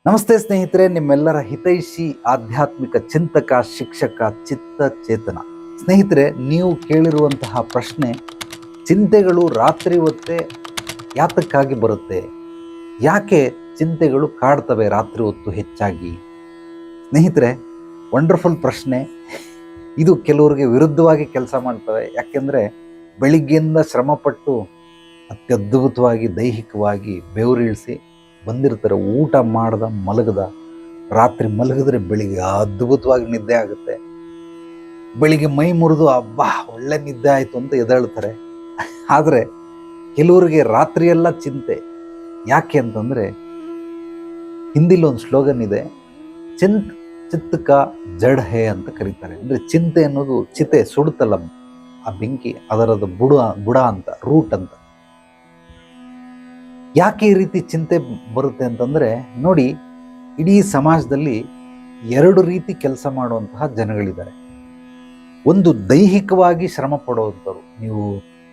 ನಮಸ್ತೆ ಸ್ನೇಹಿತರೆ, ನಿಮ್ಮೆಲ್ಲರ ಹಿತೈಷಿ ಆಧ್ಯಾತ್ಮಿಕ ಚಿಂತಕ ಶಿಕ್ಷಕ ಚಿತ್ತ ಚೇತನ. ಸ್ನೇಹಿತರೆ, ನೀವು ಕೇಳಿರುವಂತಹ ಪ್ರಶ್ನೆ, ಚಿಂತೆಗಳು ರಾತ್ರಿ ಹೊತ್ತೇ ಯಾತಕ್ಕಾಗಿ ಬರುತ್ತೆ, ಯಾಕೆ ಚಿಂತೆಗಳು ಕಾಡ್ತವೆ ರಾತ್ರಿ ಹೊತ್ತು ಹೆಚ್ಚಾಗಿ? ಸ್ನೇಹಿತರೆ, ವಂಡರ್ಫುಲ್ ಪ್ರಶ್ನೆ. ಇದು ಕೆಲವರಿಗೆ ವಿರುದ್ಧವಾಗಿ ಕೆಲಸ ಮಾಡ್ತವೆ. ಯಾಕೆಂದರೆ ಬೆಳಿಗ್ಗೆಯಿಂದ ಶ್ರಮಪಟ್ಟು ಅತ್ಯದ್ಭುತವಾಗಿ ದೈಹಿಕವಾಗಿ ಬೆವರಿಳಿಸಿ ಬಂದಿರ್ತಾರೆ. ಊಟ ಮಾಡ್ದ ಮಲಗದ, ರಾತ್ರಿ ಮಲಗಿದ್ರೆ ಬೆಳಿಗ್ಗೆ ಅದ್ಭುತವಾಗಿ ನಿದ್ದೆ ಆಗುತ್ತೆ. ಬೆಳಿಗ್ಗೆ ಮೈ ಮುರಿದು ಅಬ್ಬಾ ಒಳ್ಳೆ ನಿದ್ದೆ ಆಯಿತು ಅಂತ ಎದ್ದೇಳ್ತಾರೆ. ಆದರೆ ಕೆಲವರಿಗೆ ರಾತ್ರಿಯೆಲ್ಲ ಚಿಂತೆ. ಯಾಕೆ ಅಂತಂದರೆ, ಹಿಂದಿಲೊಂದು ಸ್ಲೋಗನ್ ಇದೆ, ಚಿತ್ತಕ ಜಡ್ ಹೇ ಅಂತ ಕರೀತಾರೆ. ಅಂದರೆ ಚಿಂತೆ ಅನ್ನೋದು ಚಿತೆ ಸುಡುತ್ತಲ್ಲ ಆ ಬೆಂಕಿ, ಅದರದ ಬುಡ ಅಂತ, ರೂಟ್ ಅಂತ. ಯಾಕೆ ಈ ರೀತಿ ಚಿಂತೆ ಬರುತ್ತೆ ಅಂತಂದರೆ, ನೋಡಿ, ಇಡೀ ಸಮಾಜದಲ್ಲಿ ಎರಡು ರೀತಿ ಕೆಲಸ ಮಾಡುವಂತಹ ಜನಗಳಿದ್ದಾರೆ. ಒಂದು ದೈಹಿಕವಾಗಿ ಶ್ರಮ ಪಡುವಂಥವ್ರು. ನೀವು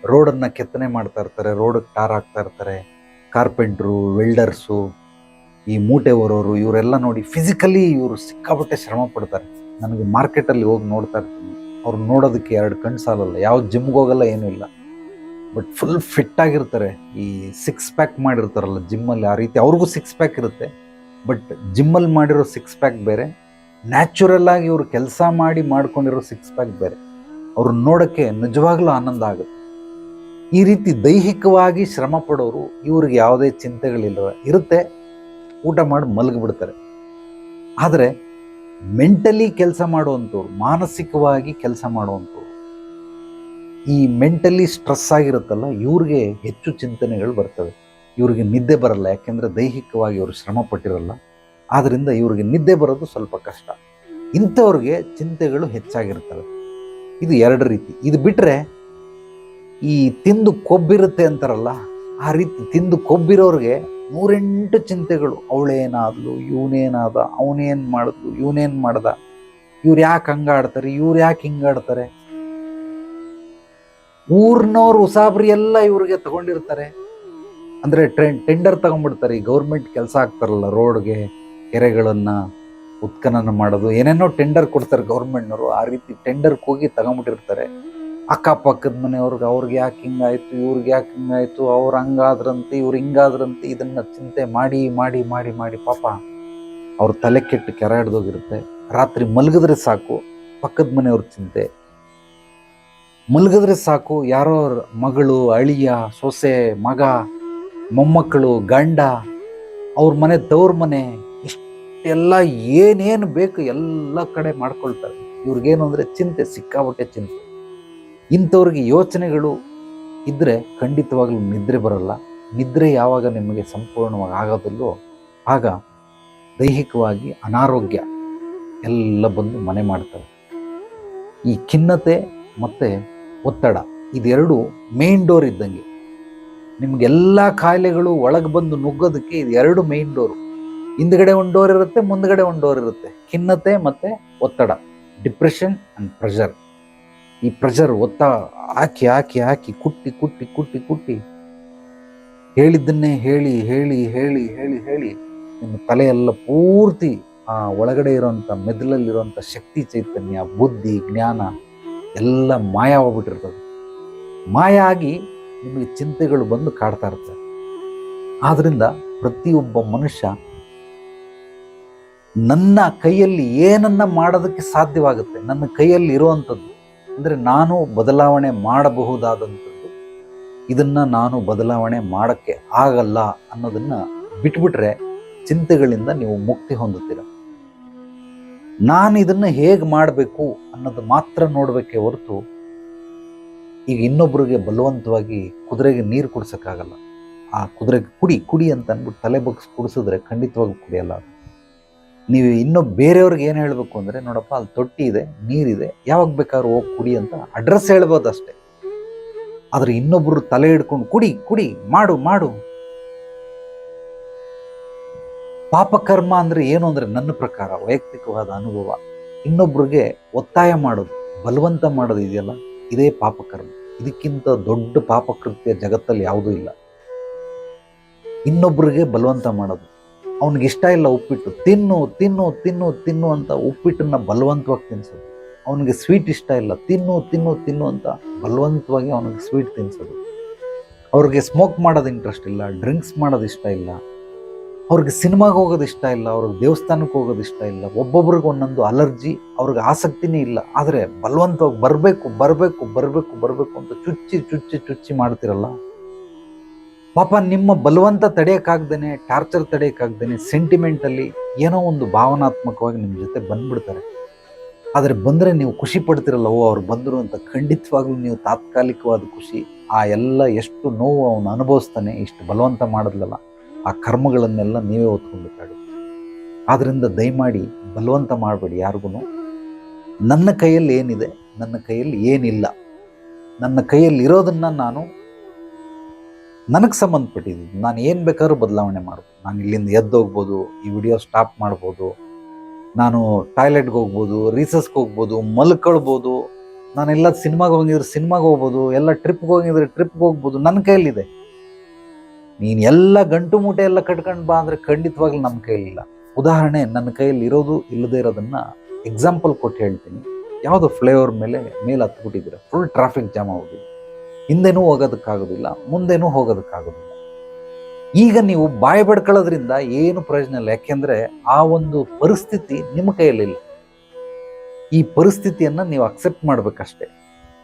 ರೋಡನ್ನು ಕೆತ್ತನೆ ಮಾಡ್ತಾ ಇರ್ತಾರೆ, ರೋಡಿಗೆ ಟಾರ್ ಹಾಕ್ತಾ ಇರ್ತಾರೆ, ಕಾರ್ಪೆಂಟ್ರು, ವೆಲ್ಡರ್ಸು, ಈ ಮೂಟೆ ಹೊರೋರು, ಇವರೆಲ್ಲ ನೋಡಿ ಫಿಸಿಕಲಿ ಇವರು ಸಿಕ್ಕಾಪಟ್ಟೆ ಶ್ರಮ ಪಡ್ತಾರೆ. ನನಗೆ ಮಾರ್ಕೆಟಲ್ಲಿ ಹೋಗಿ ನೋಡ್ತಾ ಇರ್ತೀನಿ, ಅವ್ರು ನೋಡೋದಕ್ಕೆ ಎರಡು ಕಣ್ಣು ಸಾಲಲ್ಲ. ಯಾವ ಜಿಮ್ಗೆ ಹೋಗಲ್ಲ, ಏನೂ ಇಲ್ಲ, ಬಟ್ ಫುಲ್ ಫಿಟ್ ಆಗಿರ್ತಾರೆ. ಈ 6 ಪ್ಯಾಕ್ ಮಾಡಿರ್ತಾರಲ್ಲ ಜಿಮ್ಮಲ್ಲಿ, ಆ ರೀತಿ ಅವ್ರಿಗೂ 6 ಪ್ಯಾಕ್ ಇರುತ್ತೆ. ಬಟ್ ಜಿಮ್ಮಲ್ಲಿ ಮಾಡಿರೋ 6 ಪ್ಯಾಕ್ ಬೇರೆ, ನ್ಯಾಚುರಲ್ ಆಗಿ ಇವರು ಕೆಲಸ ಮಾಡಿ ಮಾಡ್ಕೊಂಡಿರೋ 6 ಪ್ಯಾಕ್ ಬೇರೆ. ಅವ್ರು ನೋಡೋಕ್ಕೆ ನಿಜವಾಗ್ಲೂ ಆನಂದ ಆಗುತ್ತೆ. ಈ ರೀತಿ ದೈಹಿಕವಾಗಿ ಶ್ರಮ ಪಡೋರು, ಇವ್ರಿಗೆ ಯಾವುದೇ ಚಿಂತೆಗಳಿಲ್ಲ, ಇರುತ್ತೆ, ಊಟ ಮಾಡಿ ಮಲಗಿಬಿಡ್ತಾರೆ. ಆದರೆ ಮೆಂಟಲಿ ಕೆಲಸ ಮಾಡುವಂಥವ್ರು, ಮಾನಸಿಕವಾಗಿ ಕೆಲಸ ಮಾಡುವಂಥವ್ರು, ಈ ಮೆಂಟಲಿ ಸ್ಟ್ರೆಸ್ ಆಗಿರುತ್ತಲ್ಲ, ಇವ್ರಿಗೆ ಹೆಚ್ಚು ಚಿಂತನೆಗಳು ಬರ್ತವೆ. ಇವ್ರಿಗೆ ನಿದ್ದೆ ಬರಲ್ಲ, ಯಾಕೆಂದರೆ ದೈಹಿಕವಾಗಿ ಇವರು ಶ್ರಮ ಪಟ್ಟಿರಲ್ಲ. ಆದ್ದರಿಂದ ಇವ್ರಿಗೆ ನಿದ್ದೆ ಬರೋದು ಸ್ವಲ್ಪ ಕಷ್ಟ. ಇಂಥವ್ರಿಗೆ ಚಿಂತೆಗಳು ಹೆಚ್ಚಾಗಿರ್ತವೆ. ಇದು ಎರಡು ರೀತಿ. ಇದು ಬಿಟ್ಟರೆ ಈ ತಿಂದು ಕೊಬ್ಬಿರುತ್ತೆ ಅಂತಾರಲ್ಲ, ಆ ರೀತಿ ತಿಂದು ಕೊಬ್ಬಿರೋರಿಗೆ 108 ಚಿಂತೆಗಳು. ಅವಳೇನಾದ್ಲು, ಇವನೇನಾದ, ಅವನೇನು ಮಾಡಿದ್ಲು, ಇವನೇನು ಮಾಡ್ದ, ಇವ್ರು ಯಾಕೆ ಹಂಗಾಡ್ತಾರೆ, ಇವ್ರು ಯಾಕೆ ಹಿಂಗಾಡ್ತಾರೆ, ಊರ್ನವ್ರು ಉಸಾಬ್ರಿ ಎಲ್ಲ ಇವ್ರಿಗೆ ತಗೊಂಡಿರ್ತಾರೆ. ಅಂದರೆ ಟೆಂಡರ್ ತಗೊಂಡ್ಬಿಡ್ತಾರೆ. ಈ ಗೌರ್ಮೆಂಟ್ ಕೆಲಸ ಆಗ್ತಾರಲ್ಲ, ರೋಡ್ಗೆ, ಕೆರೆಗಳನ್ನು ಉತ್ಖನನ ಮಾಡೋದು, ಏನೇನೋ ಟೆಂಡರ್ ಕೊಡ್ತಾರೆ ಗೌರ್ಮೆಂಟ್ನವರು. ಆ ರೀತಿ ಟೆಂಡರ್ಗೆ ಹೋಗಿ ತಗೊಂಡ್ಬಿಟ್ಟಿರ್ತಾರೆ. ಅಕ್ಕಪಕ್ಕದ ಮನೆಯವ್ರಿಗೆ, ಅವ್ರಿಗೆ ಯಾಕೆ ಹಿಂಗಾಯ್ತು, ಇವ್ರಿಗೆ ಯಾಕೆ ಹಿಂಗಾಯ್ತು, ಅವ್ರು ಹಂಗಾದ್ರಂತೆ, ಇವ್ರು ಹಿಂಗಾದ್ರಂತೆ, ಇದನ್ನು ಚಿಂತೆ ಮಾಡಿ ಮಾಡಿ ಮಾಡಿ ಮಾಡಿ ಪಾಪ ಅವ್ರ ತಲೆ ಕೆಟ್ಟು ಕೆರೆ ಹಿಡ್ದೋಗಿರುತ್ತೆ. ರಾತ್ರಿ ಮಲಗಿದ್ರೆ ಸಾಕು, ಪಕ್ಕದ ಮನೆಯವ್ರ ಚಿಂತೆ. ಮಲಗಿದ್ರೆ ಸಾಕು, ಯಾರೋ ಮಗಳು, ಅಳಿಯ, ಸೊಸೆ, ಮಗ, ಮೊಮ್ಮಕ್ಕಳು, ಗಂಡ, ಅವ್ರ ಮನೆ, ತವ್ರ ಮನೆ, ಇಷ್ಟೆಲ್ಲ ಏನೇನು ಬೇಕು ಎಲ್ಲ ಕಡೆ ಮಾಡ್ಕೊಳ್ತಾರೆ. ಇವ್ರಿಗೇನು ಅಂದರೆ ಚಿಂತೆ, ಸಿಕ್ಕಾಬಟ್ಟೆ ಚಿಂತೆ. ಇಂಥವ್ರಿಗೆ ಯೋಚನೆಗಳು ಇದ್ದರೆ ಖಂಡಿತವಾಗ್ಲೂ ನಿದ್ರೆ ಬರಲ್ಲ. ನಿದ್ರೆ ಯಾವಾಗ ನಿಮಗೆ ಸಂಪೂರ್ಣವಾಗಿ ಆಗೋದಿಲ್ಲೋ ಆಗ ದೈಹಿಕವಾಗಿ ಅನಾರೋಗ್ಯ ಎಲ್ಲ ಬಂದು ಮನೆ ಮಾಡ್ತವೆ. ಈ ಖಿನ್ನತೆ ಮತ್ತು ಒತ್ತಡ, ಇದೆರಡು ಮೇನ್ ಡೋರ್ ಇದ್ದಂಗೆ. ನಿಮಗೆಲ್ಲ ಕಾಯಿಲೆಗಳು ಒಳಗೆ ಬಂದು ನುಗ್ಗೋದಕ್ಕೆ ಇದು ಎರಡು ಮೇನ್ ಡೋರು. ಹಿಂದ್ಗಡೆ ಒಂದು ಡೋರ್ ಇರುತ್ತೆ, ಮುಂದ್ಗಡೆ ಒಂದು ಡೋರ್ ಇರುತ್ತೆ. ಖಿನ್ನತೆ ಮತ್ತು ಒತ್ತಡ, ಡಿಪ್ರೆಷನ್ ಆ್ಯಂಡ್ ಪ್ರೆಷರ್. ಈ ಪ್ರೆಷರ್, ಒತ್ತಡ ಹಾಕಿ ಹಾಕಿ ಹಾಕಿ ಕುಟ್ಟಿ ಕುಟ್ಟಿ ಕುಟ್ಟಿ ಕುಟ್ಟಿ ಹೇಳಿದ್ದನ್ನೇ ಹೇಳಿ ಹೇಳಿ ಹೇಳಿ ಹೇಳಿ ಹೇಳಿ ನಿಮ್ಮ ತಲೆಯೆಲ್ಲ ಪೂರ್ತಿ ಆ ಒಳಗಡೆ ಇರೋಂಥ ಮೆದುಳಲ್ಲಿರುವಂಥ ಶಕ್ತಿ, ಚೈತನ್ಯ, ಬುದ್ಧಿ, ಜ್ಞಾನ ಎಲ್ಲ ಮಾಯವಾಗ್ಬಿಟ್ಟಿರ್ತದೆ. ಮಾಯ ಆಗಿ ನಿಮಗೆ ಚಿಂತೆಗಳು ಬಂದು ಕಾಡ್ತಾ ಇರ್ತವೆ. ಆದ್ದರಿಂದ ಪ್ರತಿಯೊಬ್ಬ ಮನುಷ್ಯ ನನ್ನ ಕೈಯಲ್ಲಿ ಏನನ್ನ ಮಾಡೋದಕ್ಕೆ ಸಾಧ್ಯವಾಗುತ್ತೆ, ನನ್ನ ಕೈಯಲ್ಲಿ ಇರುವಂಥದ್ದು, ಅಂದರೆ ನಾನು ಬದಲಾವಣೆ ಮಾಡಬಹುದಾದಂಥದ್ದು, ಇದನ್ನು ನಾನು ಬದಲಾವಣೆ ಮಾಡೋಕ್ಕೆ ಆಗಲ್ಲ ಅನ್ನೋದನ್ನು ಬಿಟ್ಬಿಟ್ರೆ ಚಿಂತೆಗಳಿಂದ ನೀವು ಮುಕ್ತಿ ಹೊಂದುತ್ತೀರ. ನಾನು ಇದನ್ನು ಹೇಗೆ ಮಾಡಬೇಕು ಅನ್ನೋದು ಮಾತ್ರ ನೋಡಬೇಕೇ ಹೊರತು, ಈಗ ಇನ್ನೊಬ್ಬರಿಗೆ ಬಲವಂತವಾಗಿ ಕುದುರೆಗೆ ನೀರು ಕುಡಿಸೋಕ್ಕಾಗಲ್ಲ. ಆ ಕುದುರೆಗೆ ಕುಡಿ ಕುಡಿ ಅಂತ ಅಂದ್ಬಿಟ್ಟು ತಲೆ ಬಗ್ಗಿಸಿ ಕುಡಿಸಿದ್ರೆ ಖಂಡಿತವಾಗಿ ಕುಡಿಯಲ್ಲ. ನೀವು ಇನ್ನೂ ಬೇರೆಯವ್ರಿಗೆ ಏನು ಹೇಳಬೇಕು ಅಂದರೆ, ನೋಡಪ್ಪ ಅಲ್ಲಿ ತೊಟ್ಟಿ ಇದೆ, ನೀರಿದೆ, ಯಾವಾಗ ಬೇಕಾದ್ರೂ ಹೋಗಿ ಕುಡಿ ಅಂತ ಅಡ್ರೆಸ್ ಹೇಳ್ಬೋದು ಅಷ್ಟೇ. ಆದರೆ ಇನ್ನೊಬ್ಬರು ತಲೆ ಹಿಡ್ಕೊಂಡು ಕುಡಿ ಕುಡಿ ಮಾಡು ಮಾಡು. ಪಾಪಕರ್ಮ ಅಂದರೆ ಏನು ಅಂದರೆ, ನನ್ನ ಪ್ರಕಾರ ವೈಯಕ್ತಿಕವಾದ ಅನುಭವ, ಇನ್ನೊಬ್ರಿಗೆ ಒತ್ತಾಯ ಮಾಡೋದು, ಬಲವಂತ ಮಾಡೋದು ಇದೆಯಲ್ಲ, ಇದೇ ಪಾಪಕರ್ಮ. ಇದಕ್ಕಿಂತ ದೊಡ್ಡ ಪಾಪಕೃತ್ಯ ಜಗತ್ತಲ್ಲಿ ಯಾವುದೂ ಇಲ್ಲ. ಇನ್ನೊಬ್ಬರಿಗೆ ಬಲವಂತ ಮಾಡೋದು, ಅವನಿಗೆ ಇಷ್ಟ ಇಲ್ಲ ಉಪ್ಪಿಟ್ಟು, ತಿನ್ನು ತಿನ್ನು ತಿನ್ನು ತಿನ್ನು ಅಂತ ಉಪ್ಪಿಟ್ಟನ್ನು ಬಲವಂತವಾಗಿ ತಿನ್ನಿಸೋದು. ಅವನಿಗೆ ಸ್ವೀಟ್ ಇಷ್ಟ ಇಲ್ಲ, ತಿನ್ನು ತಿನ್ನು ತಿನ್ನು ಅಂತ ಬಲವಂತವಾಗಿ ಅವನಿಗೆ ಸ್ವೀಟ್ ತಿನ್ನಿಸೋದು. ಅವ್ರಿಗೆ ಸ್ಮೋಕ್ ಮಾಡೋದು ಇಂಟ್ರೆಸ್ಟ್ ಇಲ್ಲ, ಡ್ರಿಂಕ್ಸ್ ಮಾಡೋದು ಇಷ್ಟ ಇಲ್ಲ, ಅವ್ರಿಗೆ ಸಿನಿಮಾಗೆ ಹೋಗೋದು ಇಷ್ಟ ಇಲ್ಲ, ಅವ್ರಿಗೆ ದೇವಸ್ಥಾನಕ್ಕೆ ಹೋಗೋದು ಇಷ್ಟ ಇಲ್ಲ. ಒಬ್ಬೊಬ್ರಿಗೆ ಒಂದೊಂದು ಅಲರ್ಜಿ, ಅವ್ರಿಗೆ ಆಸಕ್ತಿನೇ ಇಲ್ಲ. ಆದರೆ ಬಲವಂತವಾಗಿ ಬರಬೇಕು ಬರಬೇಕು ಬರಬೇಕು ಬರಬೇಕು ಅಂತ ಚುಚ್ಚಿ ಚುಚ್ಚಿ ಚುಚ್ಚಿ ಮಾಡ್ತಿರಲ್ಲ. ಪಾಪ ನಿಮ್ಮ ಬಲವಂತ ತಡೆಯೋಕ್ಕಾಗ್ದೇನೆ, ಟಾರ್ಚರ್ ತಡೆಯೋಕ್ಕಾಗ್ದೇನೆ ಸೆಂಟಿಮೆಂಟಲ್ಲಿ ಏನೋ ಒಂದು ಭಾವನಾತ್ಮಕವಾಗಿ ನಿಮ್ಮ ಜೊತೆ ಬಂದ್ಬಿಡ್ತಾರೆ. ಆದರೆ ಬಂದರೆ ನೀವು ಖುಷಿ ಪಡ್ತಿರಲ್ಲ, ಓ ಅವ್ರು ಬಂದರು ಅಂತ. ಖಂಡಿತವಾಗ್ಲೂ ನೀವು ತಾತ್ಕಾಲಿಕವಾದ ಖುಷಿ, ಆ ಎಲ್ಲ ಎಷ್ಟು ನೋವು ಅವನು ಅನುಭವಿಸ್ತಾನೆ, ಇಷ್ಟು ಬಲವಂತ ಮಾಡಿದ್ಲಲ್ಲ, ಆ ಕರ್ಮಗಳನ್ನೆಲ್ಲ ನೀವೇ ಹೊತ್ಕೊಳ್ಬೇಕಾಗುತ್ತೆ. ಆದ್ದರಿಂದ ದಯಮಾಡಿ ಬಲವಂತ ಮಾಡಬೇಡಿ ಯಾರಿಗೂ. ನನ್ನ ಕೈಯಲ್ಲಿ ಏನಿದೆ, ನನ್ನ ಕೈಯಲ್ಲಿ ಏನಿಲ್ಲ, ನನ್ನ ಕೈಯಲ್ಲಿ ಇರೋದನ್ನು ನಾನು ನನಗೆ ಸಂಬಂಧಪಟ್ಟಿದ್ದು ನಾನು ಏನು ಬೇಕಾದ್ರೂ ಬದಲಾವಣೆ ಮಾಡ್ಬೋದು. ನಾನು ಇಲ್ಲಿಂದ ಎದ್ದೋಗ್ಬೋದು, ಈ ವಿಡಿಯೋ ಸ್ಟಾಪ್ ಮಾಡ್ಬೋದು, ನಾನು ಟಾಯ್ಲೆಟ್ಗೆ ಹೋಗ್ಬೋದು, ರೀಸಸ್ಗೆ ಹೋಗ್ಬೋದು, ಮಲ್ಕೊಳ್ಬೋದು, ನಾನೆಲ್ಲ ಸಿನಿಮಾಗೆ ಹೋಗಿದ್ರೆ ಸಿನಿಮಾಗೆ ಹೋಗ್ಬೋದು, ಎಲ್ಲ ಟ್ರಿಪ್ಗೆ ಹೋಗಿದ್ರೆ ಟ್ರಿಪ್ಗೆ ಹೋಗ್ಬೋದು. ನನ್ನ ಕೈಯಲ್ಲಿದೆ. ನೀನು ಎಲ್ಲ ಗಂಟು ಮೂಟೆ ಎಲ್ಲ ಕಟ್ಕೊಂಡು ಬಾ ಅಂದರೆ ಖಂಡಿತವಾಗ್ಲೂ ನಮ್ಮ ಕೈಯಲ್ಲಿಲ್ಲ. ಉದಾಹರಣೆ, ನನ್ನ ಕೈಯಲ್ಲಿ ಇರೋದು ಇಲ್ಲದೇ ಇರೋದನ್ನು ಎಕ್ಸಾಂಪಲ್ ಕೊಟ್ಟು ಹೇಳ್ತೀನಿ. ಯಾವುದೋ ಫ್ಲೇವರ್ ಮೇಲೆ ಹತ್ಬಿಟ್ಟಿದ್ದೀರ, ಫುಲ್ ಟ್ರಾಫಿಕ್ ಜಾಮ್ ಆಗೋದಿಲ್ಲ, ಹಿಂದೆನೂ ಹೋಗೋದಕ್ಕಾಗೋದಿಲ್ಲ, ಮುಂದೆನೂ ಹೋಗೋದಕ್ಕಾಗೋದಿಲ್ಲ. ಈಗ ನೀವು ಬಾಯಿ ಬಡ್ಕೊಳ್ಳೋದ್ರಿಂದ ಏನು ಪ್ರಯೋಜನ ಇಲ್ಲ. ಯಾಕೆಂದರೆ ಆ ಒಂದು ಪರಿಸ್ಥಿತಿ ನಿಮ್ಮ ಕೈಯಲ್ಲಿಲ್ಲ. ಈ ಪರಿಸ್ಥಿತಿಯನ್ನು ನೀವು ಅಕ್ಸೆಪ್ಟ್ ಮಾಡಬೇಕಷ್ಟೆ.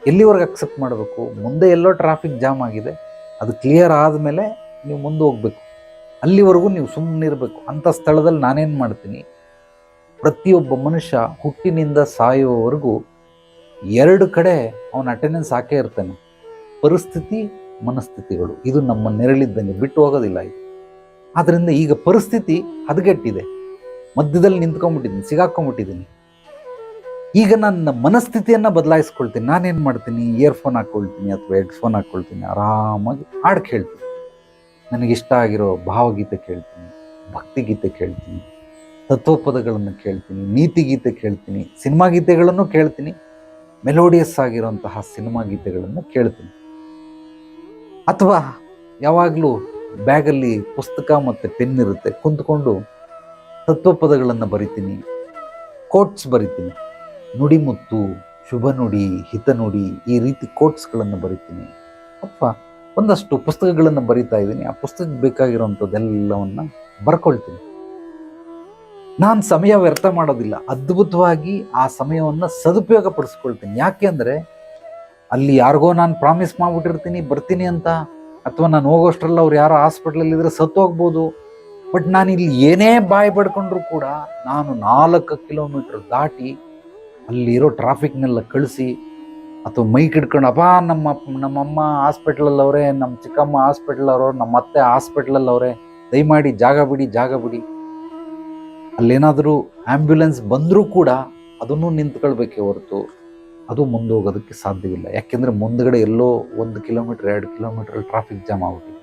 ಎಲ್ಲಿವರೆಗೆ ಅಕ್ಸೆಪ್ಟ್ ಮಾಡಬೇಕು? ಮುಂದೆ ಎಲ್ಲೋ ಟ್ರಾಫಿಕ್ ಜಾಮ್ ಆಗಿದೆ, ಅದು ಕ್ಲಿಯರ್ ಆದಮೇಲೆ ನೀವು ಮುಂದೆ ಹೋಗ್ಬೇಕು. ಅಲ್ಲಿವರೆಗೂ ನೀವು ಸುಮ್ಮನೆ ಇರಬೇಕು. ಅಂಥ ಸ್ಥಳದಲ್ಲಿ ನಾನೇನು ಮಾಡ್ತೀನಿ, ಪ್ರತಿಯೊಬ್ಬ ಮನುಷ್ಯ ಹುಟ್ಟಿನಿಂದ ಸಾಯುವವರೆಗೂ 2 ಕಡೆ ಅವನ ಅಟೆಂಡೆನ್ಸ್ ಹಾಕೇ ಇರ್ತಾನೆ. ಪರಿಸ್ಥಿತಿ, ಮನಸ್ಥಿತಿಗಳು, ಇದು ನಮ್ಮ ನೆರಳಿದ್ದಂಗೆ ಬಿಟ್ಟು ಹೋಗೋದಿಲ್ಲ ಇದು. ಆದ್ದರಿಂದ ಈಗ ಪರಿಸ್ಥಿತಿ ಹದಗೆಟ್ಟಿದೆ, ಮಧ್ಯದಲ್ಲಿ ನಿಂತ್ಕೊಂಡ್ಬಿಟ್ಟಿದ್ದೀನಿ, ಸಿಗಾಕೊಂಡ್ಬಿಟ್ಟಿದ್ದೀನಿ. ಈಗ ನನ್ನ ಮನಸ್ಥಿತಿಯನ್ನು ಬದಲಾಯಿಸ್ಕೊಳ್ತೀನಿ. ನಾನೇನು ಮಾಡ್ತೀನಿ, ಇಯರ್ಫೋನ್ ಹಾಕ್ಕೊಳ್ತೀನಿ ಅಥವಾ ಹೆಡ್ಫೋನ್ ಹಾಕ್ಕೊಳ್ತೀನಿ, ಆರಾಮಾಗಿ ಹಾಡು ಕೇಳ್ತೀನಿ. ನನಗಿಷ್ಟ ಆಗಿರೋ ಭಾವಗೀತೆ ಕೇಳ್ತೀನಿ, ಭಕ್ತಿಗೀತೆ ಕೇಳ್ತೀನಿ, ತತ್ವಪದಗಳನ್ನು ಕೇಳ್ತೀನಿ, ನೀತಿಗೀತೆ ಕೇಳ್ತೀನಿ, ಸಿನಿಮಾ ಗೀತೆಗಳನ್ನು ಕೇಳ್ತೀನಿ, ಮೆಲೋಡಿಯಸ್ ಆಗಿರೋಂತಹ ಸಿನಿಮಾ ಗೀತೆಗಳನ್ನು ಕೇಳ್ತೀನಿ. ಅಥವಾ ಯಾವಾಗಲೂ ಬ್ಯಾಗಲ್ಲಿ ಪುಸ್ತಕ ಮತ್ತು ಪೆನ್ ಇರುತ್ತೆ, ಕುಂತ್ಕೊಂಡು ತತ್ವಪದಗಳನ್ನು ಬರಿತೀನಿ, ಕೋಟ್ಸ್ ಬರಿತೀನಿ, ನುಡಿಮುತ್ತು, ಶುಭ ನುಡಿ, ಹಿತನುಡಿ, ಈ ರೀತಿ ಕೋಟ್ಸ್ಗಳನ್ನು ಬರಿತೀನಿ. ಅಥವಾ ಒಂದಷ್ಟು ಪುಸ್ತಕಗಳನ್ನು ಬರಿತಾ ಇದ್ದೀನಿ, ಆ ಪುಸ್ತಕಕ್ಕೆ ಬೇಕಾಗಿರೋಂಥದ್ದೆಲ್ಲವನ್ನು ಬರ್ಕೊಳ್ತೀನಿ. ನಾನು ಸಮಯ ವ್ಯರ್ಥ ಮಾಡೋದಿಲ್ಲ, ಅದ್ಭುತವಾಗಿ ಆ ಸಮಯವನ್ನು ಸದುಪಯೋಗ ಪಡಿಸ್ಕೊಳ್ತೀನಿ. ಯಾಕೆ ಅಂದರೆ ಅಲ್ಲಿ ಯಾರಿಗೋ ನಾನು ಪ್ರಾಮಿಸ್ ಮಾಡಿಬಿಟ್ಟಿರ್ತೀನಿ ಬರ್ತೀನಿ ಅಂತ, ಅಥವಾ ನಾನು ಹೋಗೋಷ್ಟರಲ್ಲ ಅವ್ರು ಯಾರೋ ಹಾಸ್ಪಿಟ್ಲಲ್ಲಿದ್ದರೆ ಸತ್ತು ಹೋಗ್ಬೋದು. ಬಟ್ ನಾನು ಇಲ್ಲಿ ಏನೇ ಬಾಯಿ ಪಡ್ಕೊಂಡ್ರು ಕೂಡ ನಾನು 4 ಕಿಲೋಮೀಟರ್ ದಾಟಿ ಅಲ್ಲಿರೋ ಟ್ರಾಫಿಕ್ನೆಲ್ಲ ಕಳಿಸಿ, ಅಥವಾ ಮೈಕ್ ಹಿಡ್ಕೊಂಡು, ಅಪ್ಪ ನಮ್ಮಮ್ಮ ಹಾಸ್ಪಿಟ್ಲಲ್ಲವ್ರೆ, ನಮ್ಮ ಚಿಕ್ಕಮ್ಮ ಹಾಸ್ಪಿಟ್ಲವ್ರವ್ರೆ, ನಮ್ಮ ಅತ್ತೆ ಹಾಸ್ಪಿಟ್ಲಲ್ಲವ್ರೆ, ದಯಮಾಡಿ ಜಾಗ ಬಿಡಿ. ಅಲ್ಲೇನಾದರೂ ಆ್ಯಂಬ್ಯುಲೆನ್ಸ್ ಬಂದರೂ ಕೂಡ ಅದನ್ನು ನಿಂತ್ಕೊಳ್ಬೇಕೇ ಹೊರತು ಅದು ಮುಂದೆ ಹೋಗೋದಕ್ಕೆ ಸಾಧ್ಯವಿಲ್ಲ. ಯಾಕೆಂದರೆ ಮುಂದ್ಗಡೆ ಎಲ್ಲೋ 1 ಕಿಲೋಮೀಟರ್ 2 ಕಿಲೋಮೀಟರ್ ಟ್ರಾಫಿಕ್ ಜಾಮ್ ಆಗ್ಬಿಟ್ಟಿದೆ.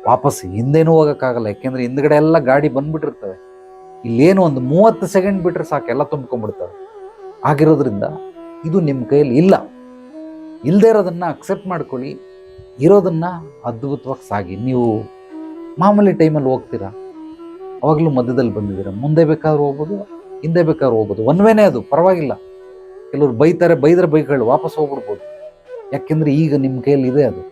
ವಾಪಸ್ ಹಿಂದೇನೂ ಹೋಗೋಕ್ಕಾಗಲ್ಲ, ಯಾಕೆಂದರೆ ಹಿಂದ್ಗಡೆ ಎಲ್ಲ ಗಾಡಿ ಬಂದ್ಬಿಟ್ಟಿರ್ತವೆ. ಇಲ್ಲೇನು ಒಂದು 30 ಸೆಕೆಂಡ್ ಬಿಟ್ಟರೆ ಸಾಕು, ಎಲ್ಲ ತುಂಬ್ಕೊಂಡ್ಬಿಡ್ತವೆ. ಆಗಿರೋದ್ರಿಂದ ಇದು ನಿಮ್ಮ ಕೈಯಲ್ಲಿ ಇಲ್ಲ. ಇಲ್ಲದೇ ಇರೋದನ್ನು ಅಕ್ಸೆಪ್ಟ್ ಮಾಡ್ಕೊಳ್ಳಿ, ಇರೋದನ್ನು ಅದ್ಭುತವಾಗಿ ಸಾಗಿ. ನೀವು ಮಾಮೂಲಿ ಟೈಮಲ್ಲಿ ಹೋಗ್ತೀರಾ, ಅವಾಗಲೂ ಮಧ್ಯದಲ್ಲಿ ಬಂದಿದ್ದೀರಾ, ಮುಂದೆ ಬೇಕಾದ್ರೂ ಹೋಗ್ಬೋದು, ಹಿಂದೆ ಬೇಕಾದ್ರೂ ಹೋಗ್ಬೋದು. ಒನ್ ವೇನೇ ಅದು, ಪರವಾಗಿಲ್ಲ. ಕೆಲವ್ರು ಬೈದ್ರೆ ಬೈಗಳು ವಾಪಸ್ ಹೋಗ್ಬಿಡ್ಬೋದು. ಯಾಕೆಂದರೆ ಈಗ ನಿಮ್ಮ ಕೈಯಲ್ಲಿ ಇದೆ ಅದು.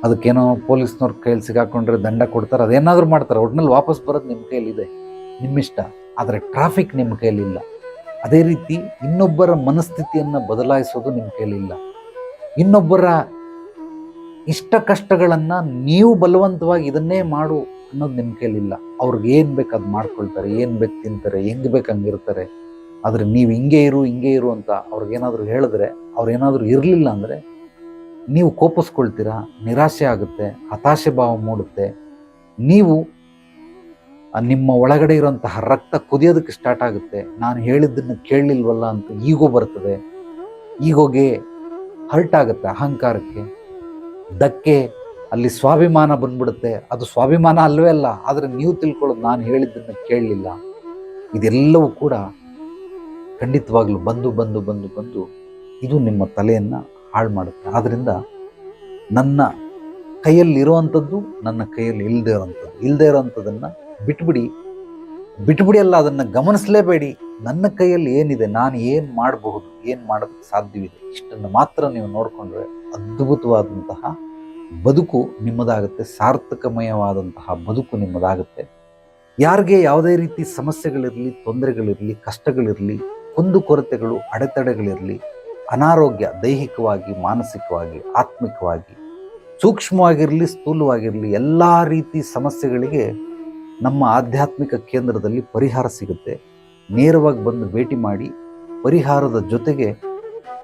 ಅದಕ್ಕೇನೋ ಪೊಲೀಸ್ನವ್ರ ಕೈಯಲ್ಲಿ ಸಿಗಾಕೊಂಡ್ರೆ ದಂಡ ಕೊಡ್ತಾರೆ, ಅದೇನಾದರೂ ಮಾಡ್ತಾರೆ, ಒಟ್ಟಿನಲ್ಲಿ ವಾಪಸ್ ಬರೋದು ನಿಮ್ಮ ಕೈಯಲ್ಲಿದೆ, ನಿಮ್ಮಿಷ್ಟ. ಆದರೆ ಟ್ರಾಫಿಕ್ ನಿಮ್ಮ ಕೈಯಲ್ಲಿಲ್ಲ. ಅದೇ ರೀತಿ ಇನ್ನೊಬ್ಬರ ಮನಸ್ಥಿತಿಯನ್ನು ಬದಲಾಯಿಸೋದು ನಿಮ್ಮ ಕೈಲಿಲ್ಲ. ಇನ್ನೊಬ್ಬರ ಇಷ್ಟ ಕಷ್ಟಗಳನ್ನು ನೀವು ಬಲವಂತವಾಗಿ ಇದನ್ನೇ ಮಾಡು ಅನ್ನೋದು ನಿಮ್ಮ ಕೈಲಿಲ್ಲ. ಅವ್ರಿಗೆ ಏನು ಬೇಕು ಅದು ಮಾಡ್ಕೊಳ್ತಾರೆ, ಏನು ಬೇಕು ತಿಂತಾರೆ, ಹೆಂಗೆ ಬೇಕು ಹಂಗಿರ್ತಾರೆ. ಆದರೆ ನೀವು ಹಿಂಗೆ ಇರು ಅಂತ ಅವ್ರಿಗೇನಾದರೂ ಹೇಳಿದ್ರೆ, ಅವ್ರೇನಾದರೂ ಇರಲಿಲ್ಲ ಅಂದರೆ ನೀವು ಕೋಪಿಸ್ಕೊಳ್ತೀರಾ, ನಿರಾಶೆ ಆಗುತ್ತೆ, ಹತಾಶೆ ಭಾವ ಮೂಡುತ್ತೆ. ನೀವು ನಿಮ್ಮ ಒಳಗಡೆ ಇರೋಂತಹ ರಕ್ತ ಕುದಿಯೋದಕ್ಕೆ ಸ್ಟಾರ್ಟ್ ಆಗುತ್ತೆ. ನಾನು ಹೇಳಿದ್ದನ್ನು ಕೇಳಲಿಲ್ವಲ್ಲ ಅಂತ ಈಗೋ ಬರ್ತದೆ. ಈಗೋಗೆ ಹರ್ಟ್ ಆಗುತ್ತೆ, ಅಹಂಕಾರಕ್ಕೆ ಧಕ್ಕೆ, ಅಲ್ಲಿ ಸ್ವಾಭಿಮಾನ ಬಂದ್ಬಿಡುತ್ತೆ. ಅದು ಸ್ವಾಭಿಮಾನ ಅಲ್ಲವೇ ಅಲ್ಲ, ಆದರೆ ನೀವು ತಿಳ್ಕೊಳ್ಳೋದು ನಾನು ಹೇಳಿದ್ದನ್ನು ಕೇಳಲಿಲ್ಲ. ಇದೆಲ್ಲವೂ ಕೂಡ ಖಂಡಿತವಾಗ್ಲೂ ಬಂದು ಇದು ನಿಮ್ಮ ತಲೆಯನ್ನು ಹಾಳು ಮಾಡುತ್ತೆ. ಆದ್ದರಿಂದ ನನ್ನ ಕೈಯಲ್ಲಿರುವಂಥದ್ದು ನನ್ನ ಕೈಯಲ್ಲಿ ಇಲ್ಲದೇ ಇರೋಂಥದ್ದನ್ನು ಬಿಟ್ಬಿಡಿ ಅಲ್ಲ, ಅದನ್ನು ಗಮನಿಸಲೇಬೇಡಿ. ನನ್ನ ಕೈಯಲ್ಲಿ ಏನಿದೆ, ನಾನು ಏನು ಮಾಡಬಹುದು, ಏನು ಮಾಡೋದಕ್ಕೆ ಸಾಧ್ಯವಿದೆ, ಇಷ್ಟನ್ನು ಮಾತ್ರ ನೀವು ನೋಡಿಕೊಂಡ್ರೆ ಅದ್ಭುತವಾದಂತಹ ಬದುಕು ನಿಮ್ಮದಾಗುತ್ತೆ, ಸಾರ್ಥಕಮಯವಾದಂತಹ ಬದುಕು ನಿಮ್ಮದಾಗುತ್ತೆ. ಯಾರಿಗೆ ಯಾವುದೇ ರೀತಿ ಸಮಸ್ಯೆಗಳಿರಲಿ, ತೊಂದರೆಗಳಿರಲಿ, ಕಷ್ಟಗಳಿರಲಿ, ಕುಂದುಕೊರತೆಗಳು, ಅಡೆತಡೆಗಳಿರಲಿ, ಅನಾರೋಗ್ಯ ದೈಹಿಕವಾಗಿ, ಮಾನಸಿಕವಾಗಿ, ಆತ್ಮಿಕವಾಗಿ, ಸೂಕ್ಷ್ಮವಾಗಿರಲಿ, ಸ್ಥೂಲವಾಗಿರಲಿ, ಎಲ್ಲ ರೀತಿ ಸಮಸ್ಯೆಗಳಿಗೆ ನಮ್ಮ ಆಧ್ಯಾತ್ಮಿಕ ಕೇಂದ್ರದಲ್ಲಿ ಪರಿಹಾರ ಸಿಗುತ್ತೆ. ನೇರವಾಗಿ ಬಂದು ಭೇಟಿ ಮಾಡಿ. ಪರಿಹಾರದ ಜೊತೆಗೆ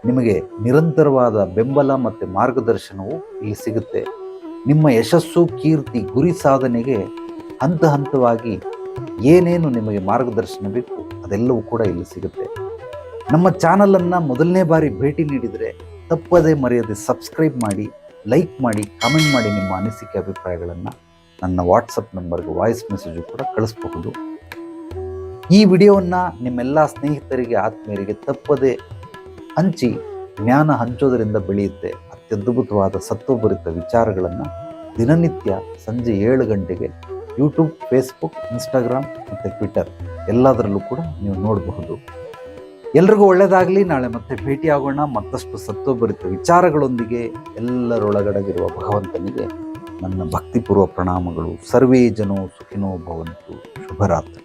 ನಿಮಗೆ ನಿರಂತರವಾದ ಬೆಂಬಲ ಮತ್ತು ಮಾರ್ಗದರ್ಶನವು ಇಲ್ಲಿ ಸಿಗುತ್ತೆ. ನಿಮ್ಮ ಯಶಸ್ಸು, ಕೀರ್ತಿ, ಗುರಿ ಸಾಧನೆಗೆ ಹಂತ ಹಂತವಾಗಿ ಏನೇನು ನಿಮಗೆ ಮಾರ್ಗದರ್ಶನ ಬೇಕು ಅದೆಲ್ಲವೂ ಕೂಡ ಇಲ್ಲಿ ಸಿಗುತ್ತೆ. ನಮ್ಮ ಚಾನಲನ್ನು ಮೊದಲನೇ ಬಾರಿ ಭೇಟಿ ನೀಡಿದರೆ ತಪ್ಪದೇ ಮರೆಯದೆ ಸಬ್ಸ್ಕ್ರೈಬ್ ಮಾಡಿ, ಲೈಕ್ ಮಾಡಿ, ಕಾಮೆಂಟ್ ಮಾಡಿ. ನಿಮ್ಮ ಅನಿಸಿಕೆ ಅಭಿಪ್ರಾಯಗಳನ್ನು ನನ್ನ ವಾಟ್ಸಪ್ ನಂಬರ್ಗೆ ವಾಯ್ಸ್ ಮೆಸೇಜು ಕೂಡ ಕಳಿಸಬಹುದು. ಈ ವಿಡಿಯೋವನ್ನು ನಿಮ್ಮೆಲ್ಲ ಸ್ನೇಹಿತರಿಗೆ, ಆತ್ಮೀಯರಿಗೆ ತಪ್ಪದೇ ಹಂಚಿ. ಜ್ಞಾನ ಹಂಚೋದರಿಂದ ಬೆಳೆಯುತ್ತೆ. ಅತ್ಯದ್ಭುತವಾದ ಸತ್ವಭರಿತ ವಿಚಾರಗಳನ್ನು ದಿನನಿತ್ಯ ಸಂಜೆ 7 ಗಂಟೆಗೆ ಯೂಟ್ಯೂಬ್, ಫೇಸ್ಬುಕ್, ಇನ್ಸ್ಟಾಗ್ರಾಮ್ ಮತ್ತು ಟ್ವಿಟರ್ ಎಲ್ಲದರಲ್ಲೂ ಕೂಡ ನೀವು ನೋಡಬಹುದು. ಎಲ್ರಿಗೂ ಒಳ್ಳೆಯದಾಗಲಿ. ನಾಳೆ ಮತ್ತೆ ಭೇಟಿಯಾಗೋಣ ಮತ್ತಷ್ಟು ಸತ್ವಭರಿತ ವಿಚಾರಗಳೊಂದಿಗೆ. ಎಲ್ಲರೊಳಗಡಗಿರುವ ಭಗವಂತನಿಗೆ ನನ್ನ ಭಕ್ತಿಪೂರ್ವ ಪ್ರಣಾಮಗಳು. ಸರ್ವೇ ಜನೋ ಸುಖಿನೋ ಭವಂತು. ಶುಭರಾತ್ರಿ.